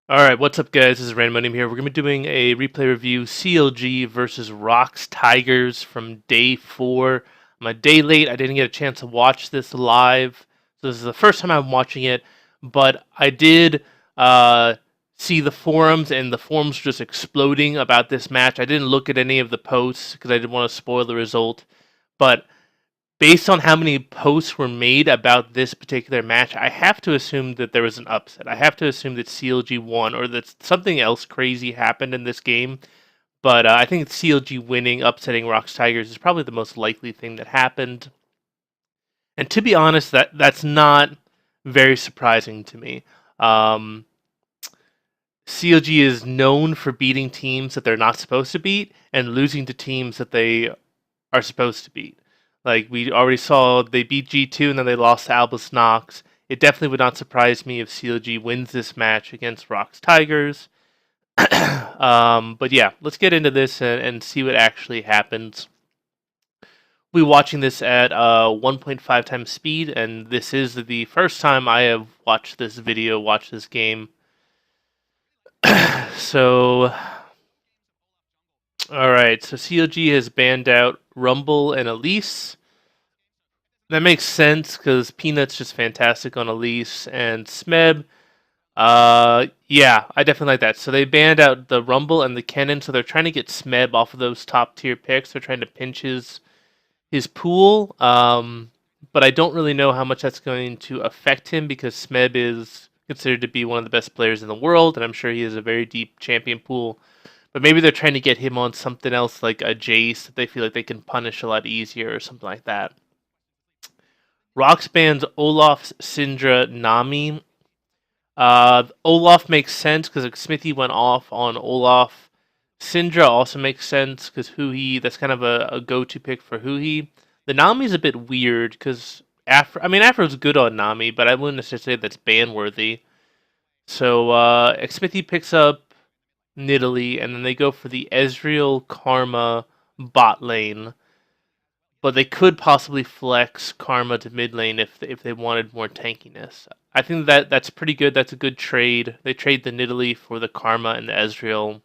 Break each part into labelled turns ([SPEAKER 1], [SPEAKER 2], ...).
[SPEAKER 1] Alright, what's up guys? This is Random here. We're going to be doing a replay review CLG versus Rox Tigers from day 4. I'm a day late. I didn't get a chance to watch this live. So this is the first time I'm watching it, but I did see the forums, and the forums were just exploding about this match. I didn't look at any of the posts because I didn't want to spoil the result, but based on how many posts were made about this particular match, I have to assume that there was an upset. I have to assume that CLG won or that something else crazy happened in this game. But I think CLG winning, upsetting Rox Tigers is probably the most likely thing that happened. And to be honest, that's not very surprising to me. Um, CLG is known for beating teams that they're not supposed to beat and losing to teams that they are supposed to beat. Like we already saw, they beat G2 and then they lost to Albus Nox. It definitely would not surprise me if CLG wins this match against Rox Tigers. But yeah, let's get into this and see what actually happens. We're watching this at 1.5 times speed, and this is the first time I have watched this video, watched this game. So, alright, so CLG has banned out Rumble and Elise. That makes sense because Peanut's just fantastic on Elise and Smeb. Yeah, I definitely like that. So they banned out the Rumble and the Kennen, so they're trying to get Smeb off of those top tier picks. They're trying to pinch his pool. But I don't really know how much that's going to affect him because Smeb is considered to be one of the best players in the world, and I'm sure he has a very deep champion pool. But maybe they're trying to get him on something else like a Jace that they feel like they can punish a lot easier or something like that. Rox bans Olaf, Syndra, Nami. Olaf makes sense because Smithy went off on Olaf. Syndra also makes sense because that's kind of a go-to pick for Huhi. The Nami's a bit weird because Afro's good on Nami, but I wouldn't necessarily say that's ban-worthy. So Smithy picks up Nidalee, and then they go for the Ezreal Karma bot lane. But they could possibly flex Karma to mid lane if they wanted more tankiness. I think that's pretty good. That's a good trade. They trade the Nidalee for the Karma and the Ezreal.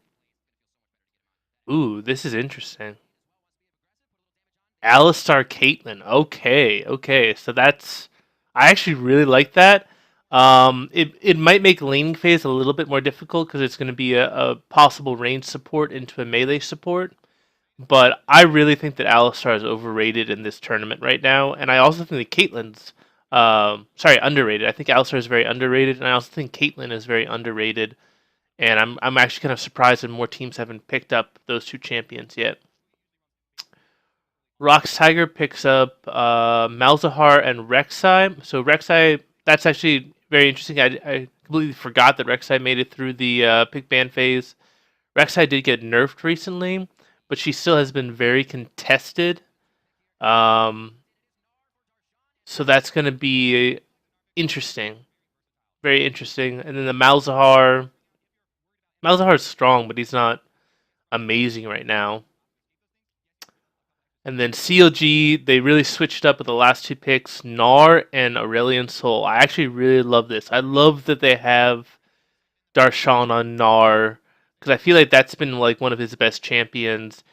[SPEAKER 1] Ooh, this is interesting. Alistar Caitlyn. Okay. So I actually really like that. It might make laning phase a little bit more difficult because it's going to be a possible range support into a melee support. But I really think that Alistar is overrated in this tournament right now, and I also think that Caitlyn's underrated. I think Alistar is very underrated, and I also think Caitlyn is very underrated. And I'm actually kind of surprised that more teams haven't picked up those two champions yet. Rox Tiger picks up Malzahar and Rek'Sai. So Rek'Sai, that's actually very interesting. I completely forgot that Rek'Sai made it through the pick ban phase. Rek'Sai did get nerfed recently, but she still has been very contested. So that's going to be interesting. Very interesting. And then the Malzahar is strong, but he's not amazing right now. And then CLG, they really switched up with the last two picks, Gnar and Aurelion Sol. I actually really love this. I love that they have Darshan on Gnar, because I feel like that's been like one of his best champions.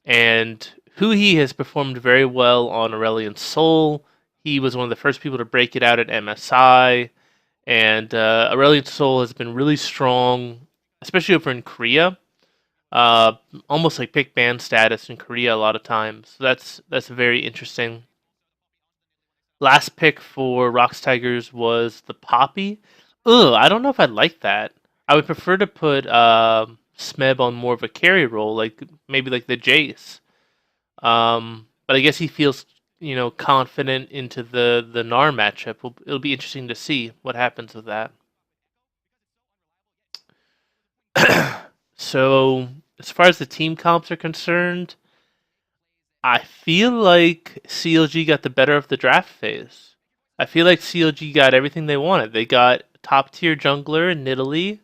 [SPEAKER 1] And Huhi has performed very well on Aurelion Sol. He was one of the first people to break it out at MSI. And Aurelion Sol has been really strong, especially over in Korea. Almost like pick ban status in Korea a lot of times. So that's very interesting. Last pick for Rox Tigers was the Poppy. Ugh, I don't know if I'd like that. I would prefer to put Smeb on more of a carry role, like maybe like the Jace. But I guess he feels confident into the Gnar matchup. It'll be interesting to see what happens with that. So as far as the team comps are concerned, I feel like CLG got the better of the draft phase. I feel like CLG got everything they wanted. They got top tier jungler in Nidalee.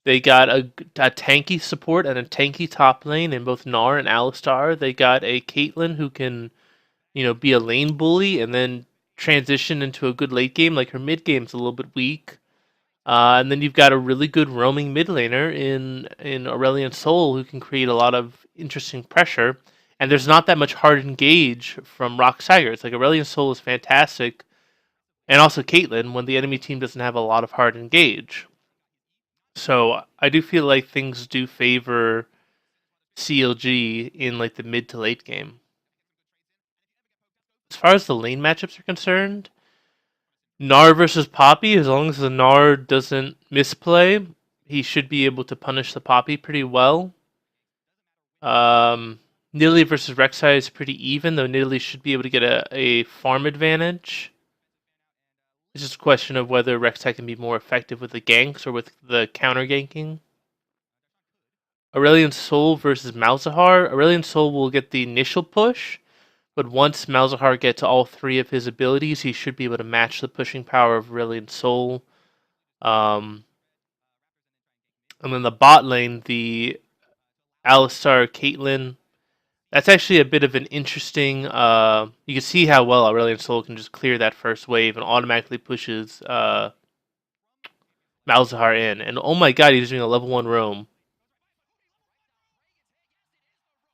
[SPEAKER 1] They got a tanky support and a tanky top lane in both Gnar and Alistar. They got a Caitlyn who can, be a lane bully and then transition into a good late game. Like her mid game's a little bit weak. And then you've got a really good roaming mid laner in Aurelion Sol who can create a lot of interesting pressure. And there's not that much hard engage from Rox Tigers. Like Aurelion Sol is fantastic, and also Caitlyn when the enemy team doesn't have a lot of hard engage. So I do feel like things do favor CLG in like the mid to late game. As far as the lane matchups are concerned, Gnar versus Poppy, as long as the Gnar doesn't misplay, he should be able to punish the Poppy pretty well. Nidalee versus Rek'Sai is pretty even, though Nidalee should be able to get a farm advantage. It's just a question of whether Rek'Sai can be more effective with the ganks or with the counter ganking. Aurelion Sol versus Malzahar. Aurelion Sol will get the initial push, but once Malzahar gets all three of his abilities, he should be able to match the pushing power of Aurelion Sol. And then the bot lane, the Alistar Caitlyn. That's actually a bit of an interesting. You can see how well Aurelion Sol can just clear that first wave and automatically pushes Malzahar in. And oh my god, he's doing a level 1 roam.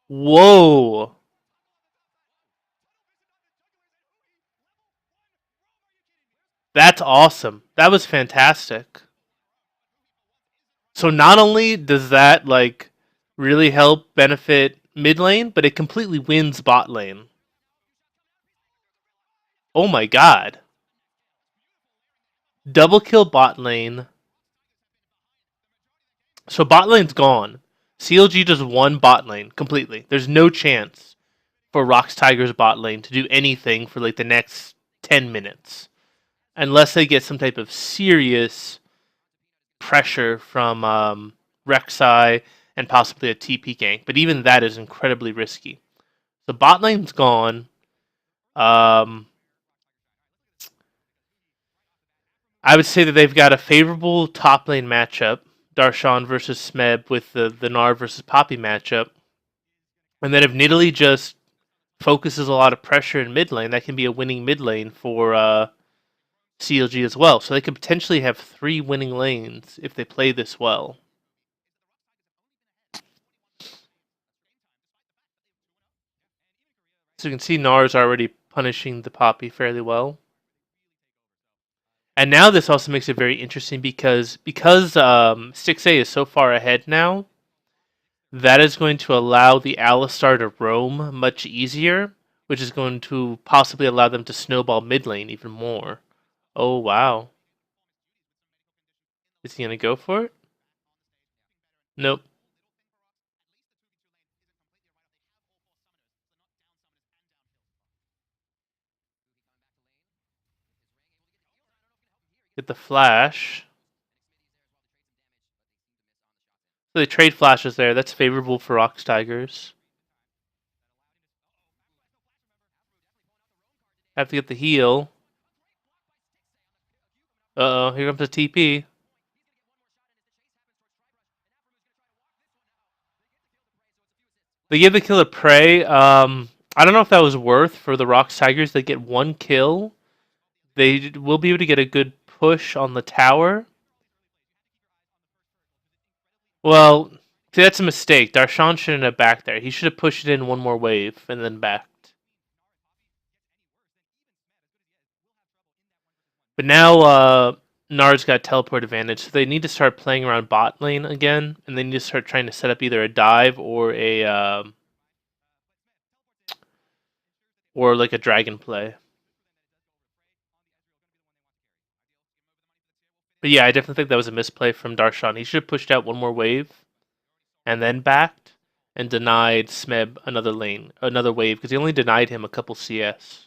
[SPEAKER 1] Whoa! That's awesome. That was fantastic. So not only does that like really help benefit mid lane, but it completely wins bot lane. Oh my god. Double kill bot lane. So bot lane's gone. CLG just won bot lane completely. There's no chance for Rox Tigers bot lane to do anything for like the next 10 minutes. Unless they get some type of serious pressure from Rek'Sai and possibly a TP gank. But even that is incredibly risky. The bot lane's gone. I would say that they've got a favorable top lane matchup. Darshan versus Smeb with the Gnar versus Poppy matchup. And then if Nidalee just focuses a lot of pressure in mid lane, that can be a winning mid lane for CLG as well. So they could potentially have 3 winning lanes if they play this well. So you can see Gnar's already punishing the Poppy fairly well. And now this also makes it very interesting because 6A is so far ahead now, that is going to allow the Alistar to roam much easier, which is going to possibly allow them to snowball mid lane even more. Oh wow. Is he gonna go for it? Nope. Get the flash. So they trade flashes there. That's favorable for Rox Tigers. Have to get the heal. Uh oh, here comes the TP. They give the kill a prey. I don't know if that was worth for the Rox Tigers. They get 1 kill. They will be able to get a good push on the tower. Well, see, that's a mistake. Darshan shouldn't have backed there. He should have pushed it in 1 more wave and then backed. But now Gnar's got teleport advantage, so they need to start playing around bot lane again, and they need to start trying to set up either a dive or like a dragon play. But yeah, I definitely think that was a misplay from Darshan. He should have pushed out 1 more wave and then backed and denied Smeb another wave, because he only denied him a couple CS.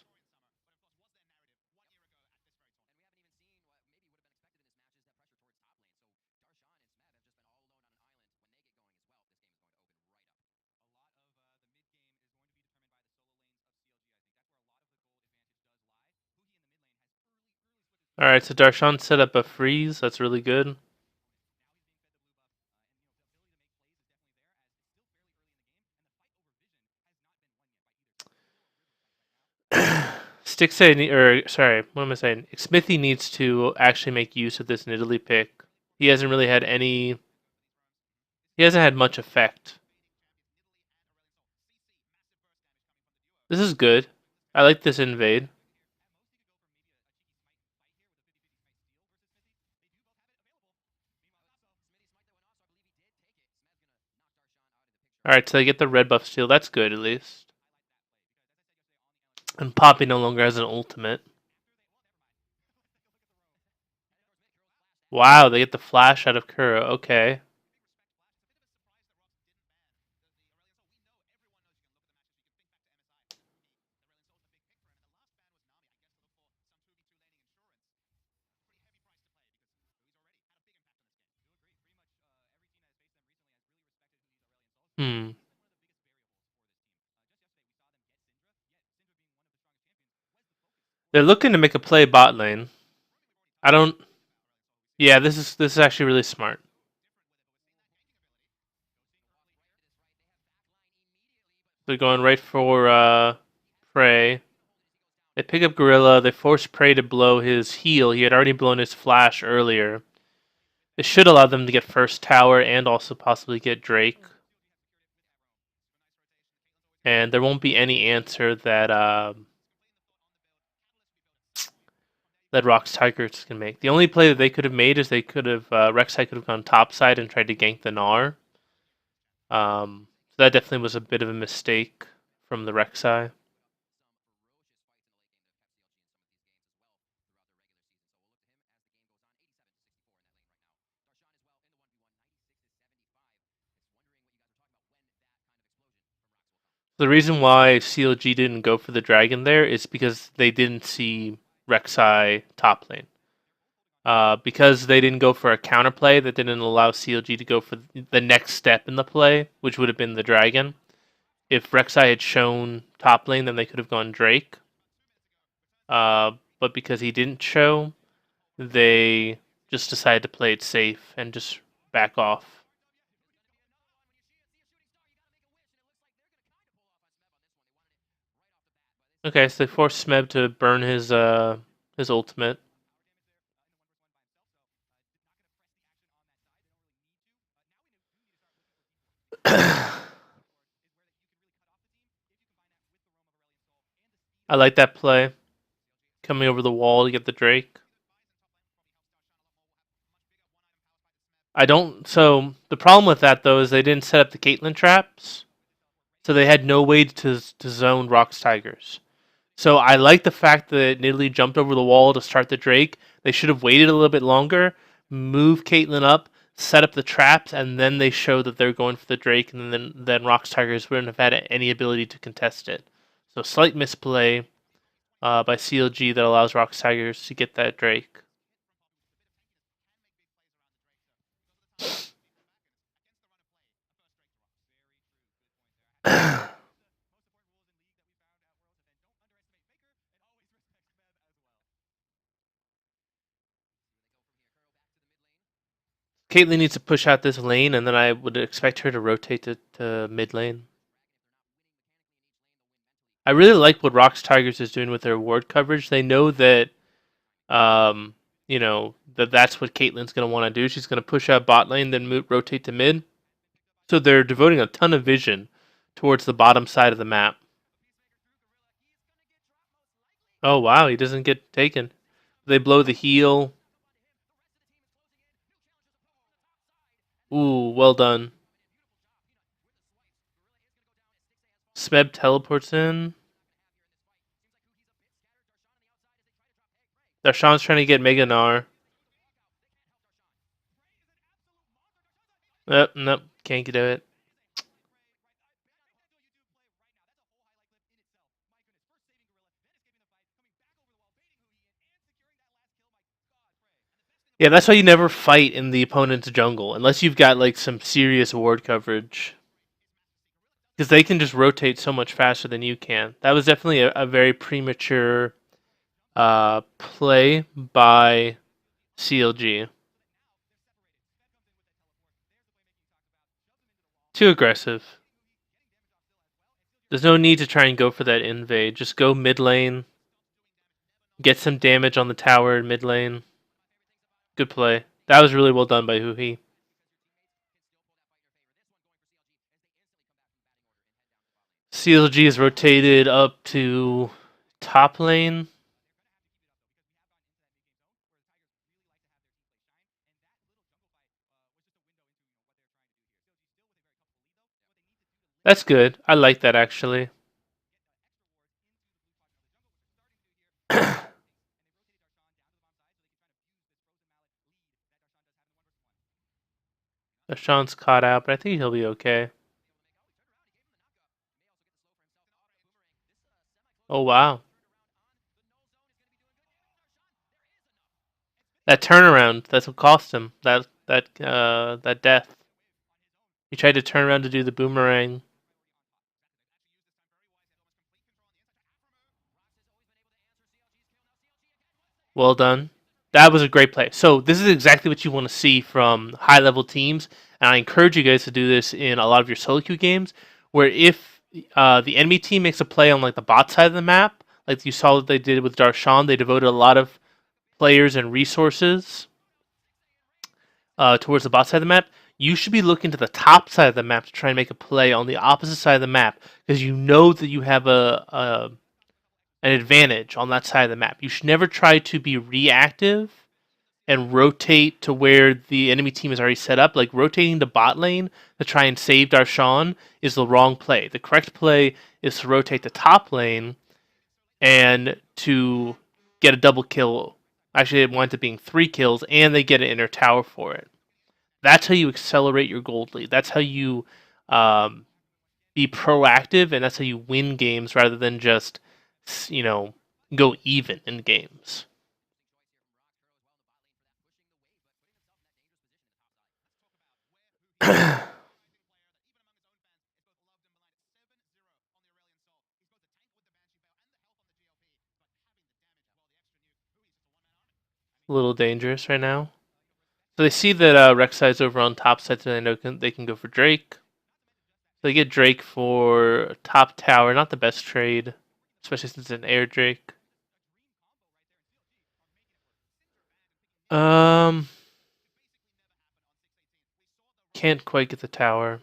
[SPEAKER 1] Alright, so Darshan set up a freeze. That's really good. Sorry, what am I saying? Smithy needs to actually make use of this Nidalee pick. He hasn't really had any. He hasn't had much effect. This is good. I like this invade. Alright, so they get the red buff steal. That's good, at least. And Poppy no longer has an ultimate. Wow, they get the flash out of Kuro. Okay. Hmm. They're looking to make a play bot lane. I don't. Yeah, this is actually really smart. They're going right for Prey. They pick up Gorilla. They force Prey to blow his heal. He had already blown his flash earlier. It should allow them to get first tower and also possibly get Drake. And there won't be any answer that Rox Tigers can make. The only play that they could have made is they could have Rek'Sai could have gone topside and tried to gank the Gnar. So that definitely was a bit of a mistake from the Rek'Sai. The reason why CLG didn't go for the dragon there is because they didn't see Rek'Sai top lane. Because they didn't go for a counterplay that didn't allow CLG to go for the next step in the play, which would have been the dragon. If Rek'Sai had shown top lane, then they could have gone Drake. But because he didn't show, they just decided to play it safe and just back off. Okay, so they forced Smeb to burn his ultimate. I like that play. Coming over the wall to get the Drake. I don't. So the problem with that though is they didn't set up the Caitlyn traps, so they had no way to zone Rox Tigers. So I like the fact that Nidalee jumped over the wall to start the Drake. They should have waited a little bit longer, move Caitlyn up, set up the traps, and then they show that they're going for the Drake, and then Rox Tigers wouldn't have had any ability to contest it. So slight misplay by CLG that allows Rox Tigers to get that Drake. Caitlyn needs to push out this lane, and then I would expect her to rotate to mid lane. I really like what Rox Tigers is doing with their ward coverage. They know that, that's what Caitlyn's going to want to do. She's going to push out bot lane, then rotate to mid. So they're devoting a ton of vision towards the bottom side of the map. Oh wow, he doesn't get taken. They blow the heal. Ooh, well done. Smeb teleports in. Darshan's trying to get Mega Gnar. Nope, can't do it. Yeah, that's why you never fight in the opponent's jungle unless you've got like some serious ward coverage, because they can just rotate so much faster than you can. That was definitely a very premature play by CLG. Too aggressive. There's no need to try and go for that invade. Just go mid lane. Get some damage on the tower in mid lane. Good play. That was really well done by Huhi. CLG is rotated up to top lane. That's good. I like that actually. Sean's caught out, but I think he'll be okay. Oh wow. That turnaround, that's what cost him. That death. He tried to turn around to do the boomerang. Well done. That was a great play. So this is exactly what you want to see from high level teams, and I encourage you guys to do this in a lot of your solo queue games, where if the enemy team makes a play on like the bot side of the map, like you saw what they did with Darshan, they devoted a lot of players and resources towards the bot side of the map. You should be looking to the top side of the map to try and make a play on the opposite side of the map because you know that you have an advantage on that side of the map. You should never try to be reactive and rotate to where the enemy team is already set up. Like rotating the bot lane to try and save Darshan is the wrong play. The correct play is to rotate the top lane and to get a double kill. Actually, it winds up being 3 kills, and they get an inner tower for it. That's how you accelerate your gold lead. That's how you be proactive, and that's how you win games rather than just, go even in games. A little dangerous right now. So they see that Rek'Sai's over on top side, so they know they can go for Drake. So they get Drake for top tower. Not the best trade, especially since it's an air Drake. Can't quite get the tower.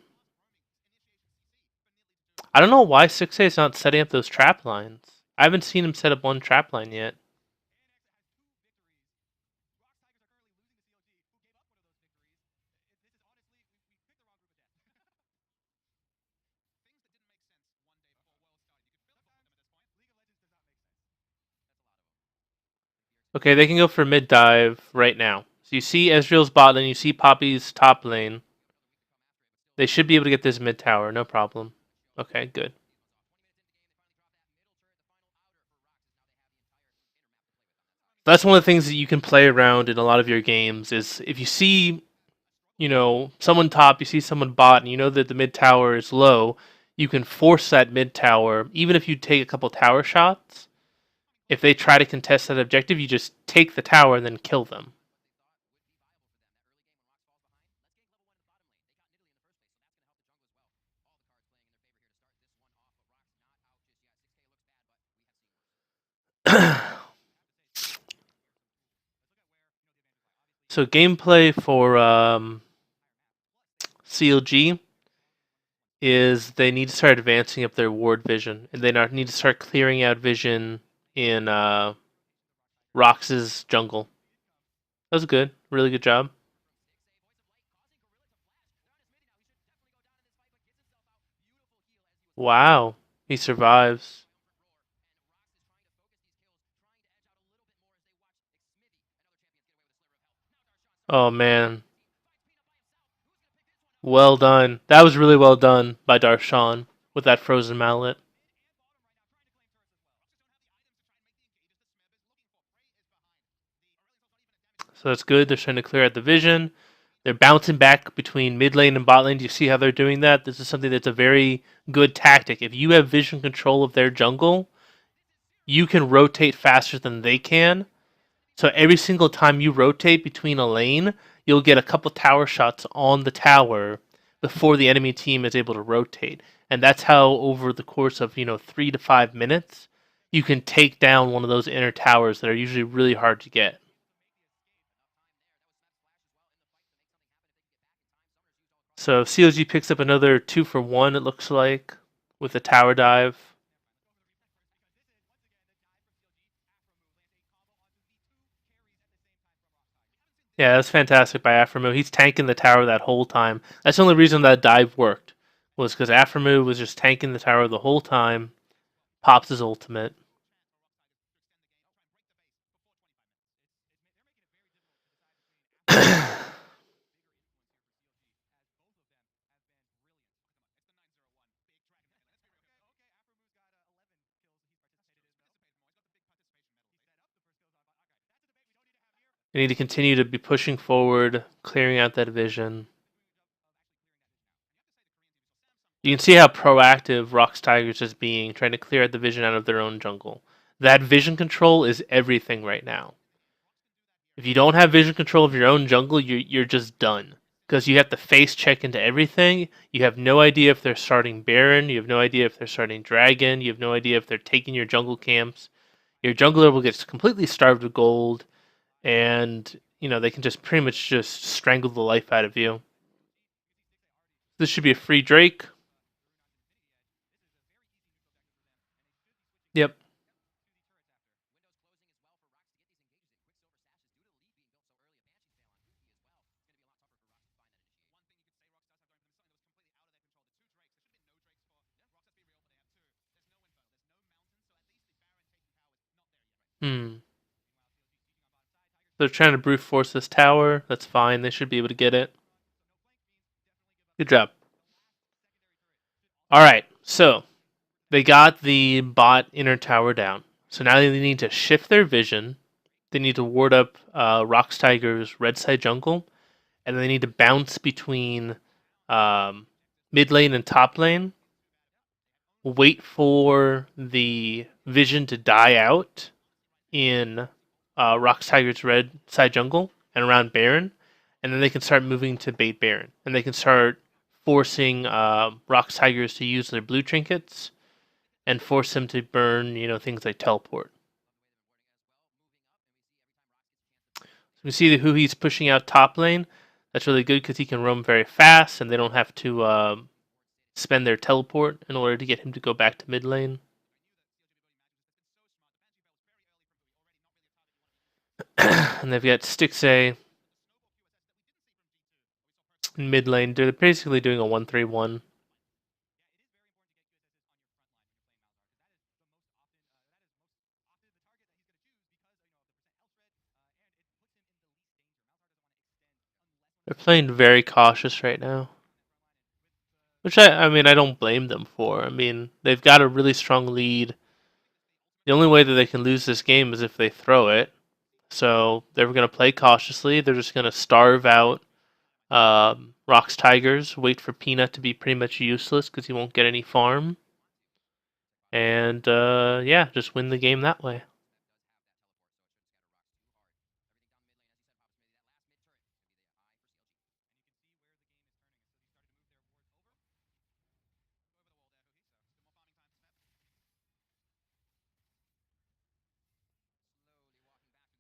[SPEAKER 1] I don't know why 6A is not setting up those trap lines. I haven't seen him set up one trap line yet. Okay, they can go for mid dive right now. So you see Ezreal's bot lane, you see Poppy's top lane. They should be able to get this mid tower, no problem. Okay, good. That's one of the things that you can play around in a lot of your games is if you see, someone top, you see someone bot, and you know that the mid tower is low, you can force that mid tower, even if you take a couple tower shots. If they try to contest that objective, you just take the tower and then kill them. So gameplay for CLG is they need to start advancing up their ward vision, and they need to start clearing out vision in Rox's jungle. That was good, really good job. Wow, he survives. Oh man, well done. That was really well done by Darshan with that frozen mallet. So that's good. They're trying to clear out the vision. They're bouncing back between mid lane and bot lane. Do you see how they're doing that? This is something that's a very good tactic. If you have vision control of their jungle, you can rotate faster than they can. So every single time you rotate between a lane, you'll get a couple tower shots on the tower before the enemy team is able to rotate. And that's how over the course of, 3 to 5 minutes, you can take down one of those inner towers that are usually really hard to get. So CLG picks up another 2-for-1, it looks like, with a tower dive. Yeah, that's fantastic by Aframo. He's tanking the tower that whole time. That's the only reason that dive worked, was because Aframo was just tanking the tower the whole time, pops his ultimate. They need to continue to be pushing forward, clearing out that vision. You can see how proactive Rox Tigers is being, trying to clear out the vision out of their own jungle. That vision control is everything right now. If you don't have vision control of your own jungle, you're just done. Because you have to face check into everything. You have no idea if they're starting Baron. You have no idea if they're starting Dragon. You have no idea if they're taking your jungle camps. Your jungler will get completely starved of gold, and they can just pretty much just strangle the life out of you. This should be a free Drake. Yep. Hmm. They're trying to brute force this tower. That's fine. They should be able to get it. Good job. All right. So they got the bot inner tower down. So now they need to shift their vision. They need to ward up Rox Tigers' red side jungle, and then they need to bounce between mid lane and top lane. Wait for the vision to die out in Rox Tigers' red side jungle and around Baron, and then they can start moving to bait Baron, and they can start forcing Rox Tigers to use their blue trinkets and force them to burn, things like teleport. So we see who he's pushing out top lane. That's really good because he can roam very fast, and they don't have to spend their teleport in order to get him to go back to mid lane. And they've got Stixay in mid lane. They're basically doing a 1-3-1. They're playing very cautious right now. Which I mean, I don't blame them for. I mean, they've got a really strong lead. The only way that they can lose this game is if they throw it. So they're going to play cautiously. They're just going to starve out Rox Tigers, wait for Peanut to be pretty much useless because he won't get any farm. And yeah, just win the game that way.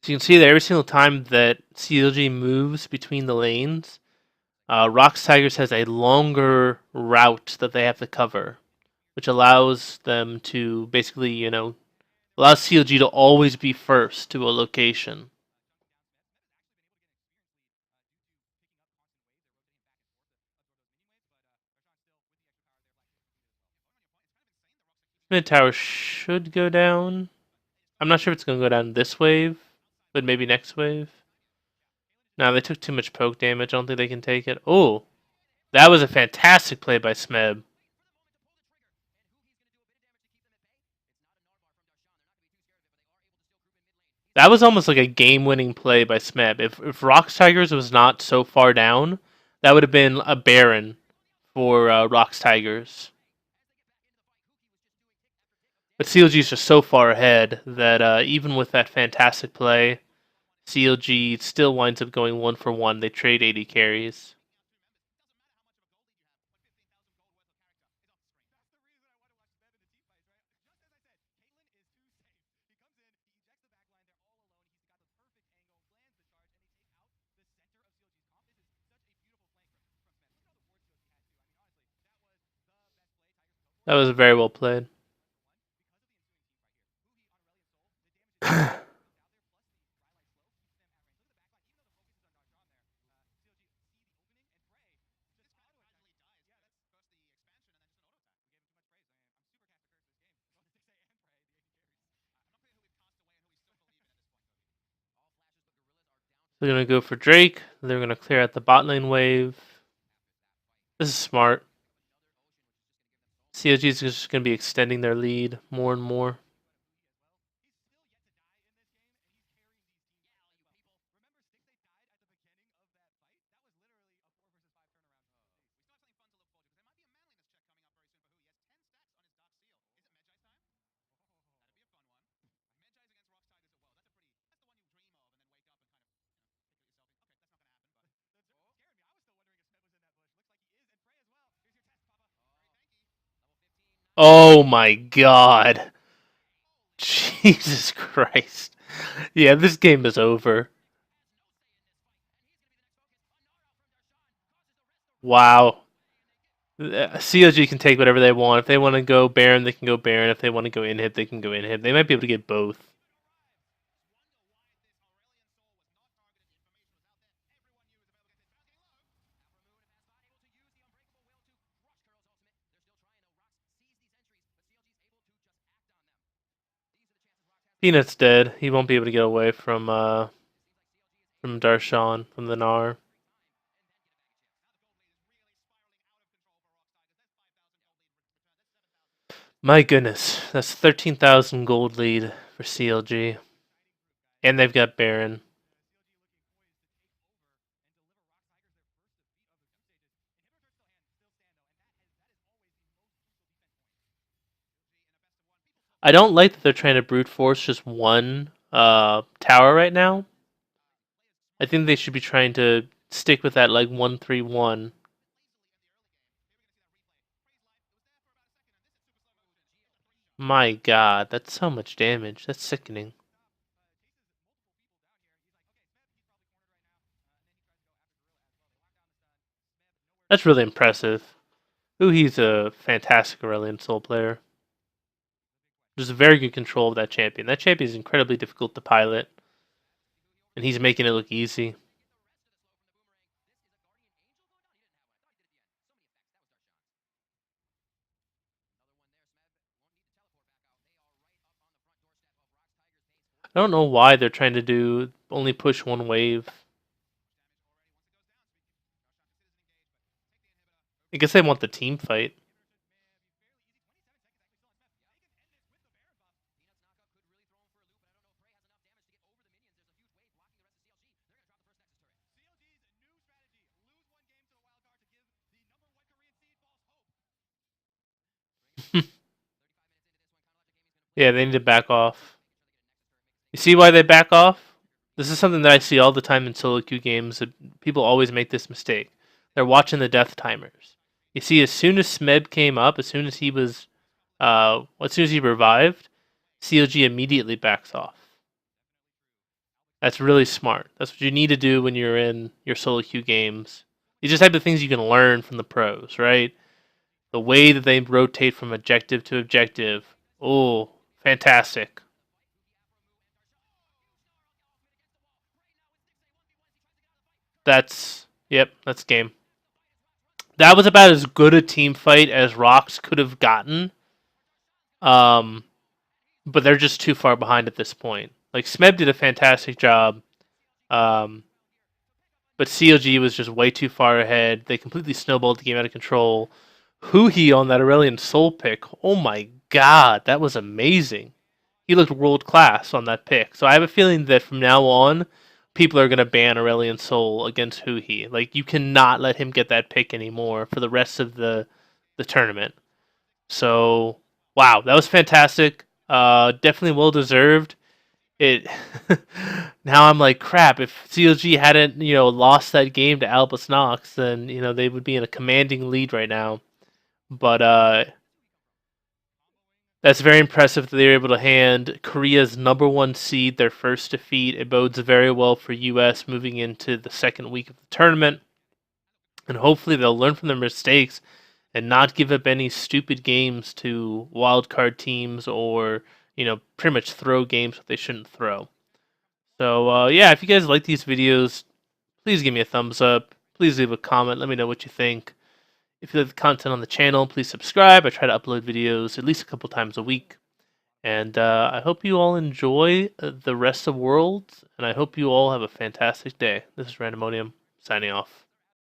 [SPEAKER 1] So you can see that every single time that CLG moves between the lanes, Rox Tigers has a longer route that they have to cover, which allows them to basically, allows CLG to always be first to a location. Mid tower should go down. I'm not sure if it's going to go down this wave, but maybe next wave. No, they took too much poke damage. I don't think they can take it. Oh, that was a fantastic play by Smeb. That was almost like a game-winning play by Smeb. If Rox Tigers was not so far down, that would have been a Baron for Rox Tigers. But CLG is just so far ahead that even with that fantastic play, CLG still winds up going 1-for-1. They trade 80 carries. That was very well played. They're going to go for Drake. They're going to clear out the bot lane wave. This is smart. CLG is just going to be extending their lead more and more. Oh my god. Jesus Christ. Yeah, this game is over. Wow. CLG can take whatever they want. If they want to go Baron, they can go Baron. If they want to go inhib, they can go inhib. They might be able to get both. Peanut's dead. He won't be able to get away from Darshan, from the Gnar. My goodness, that's 13,000 gold lead for CLG. And they've got Baron. I don't like that they're trying to brute force just one tower right now. I think they should be trying to stick with that like 1-3-1. My god, that's so much damage. That's sickening. That's really impressive. Ooh, he's a fantastic Aurelion Soul player. There's very good control of that champion. That champion is incredibly difficult to pilot, and he's making it look easy. I don't know why they're trying to do only push one wave. I guess they want the team fight. Yeah, they need to back off. You see why they back off? This is something that I see all the time in solo queue games. That people always make this mistake. They're watching the death timers. You see, as soon as Smeb came up, as soon as he was, as soon as he revived, CLG immediately backs off. That's really smart. That's what you need to do when you're in your solo queue games. These are the type of things you can learn from the pros, right? The way that they rotate from objective to objective. Oh, fantastic. That's game. That was about as good a team fight as Rox could have gotten. Um, but they're just too far behind at this point. Like Smeb did a fantastic job. Um, but CLG was just way too far ahead. They completely snowballed the game out of control. Huhi on that Aurelion Soul pick. Oh my god, that was amazing. He looked world class on that pick. So I have a feeling that from now on, people are going to ban Aurelion Soul against Huhi. Like, you cannot let him get that pick anymore for the rest of the tournament. So, wow, that was fantastic. Definitely well deserved. It now I'm like, crap. If CLG hadn't lost that game to Albus Nox, then they would be in a commanding lead right now. But that's very impressive that they were able to hand Korea's #1 seed their first defeat. It bodes very well for US moving into the second week of the tournament. And hopefully they'll learn from their mistakes and not give up any stupid games to wildcard teams or, pretty much throw games that they shouldn't throw. So, yeah, if you guys like these videos, please give me a thumbs up. Please leave a comment. Let me know what you think. If you like the content on the channel, please subscribe. I try to upload videos at least a couple times a week. And I hope you all enjoy the rest of Worlds, and I hope you all have a fantastic day. This is Randomonium, signing off.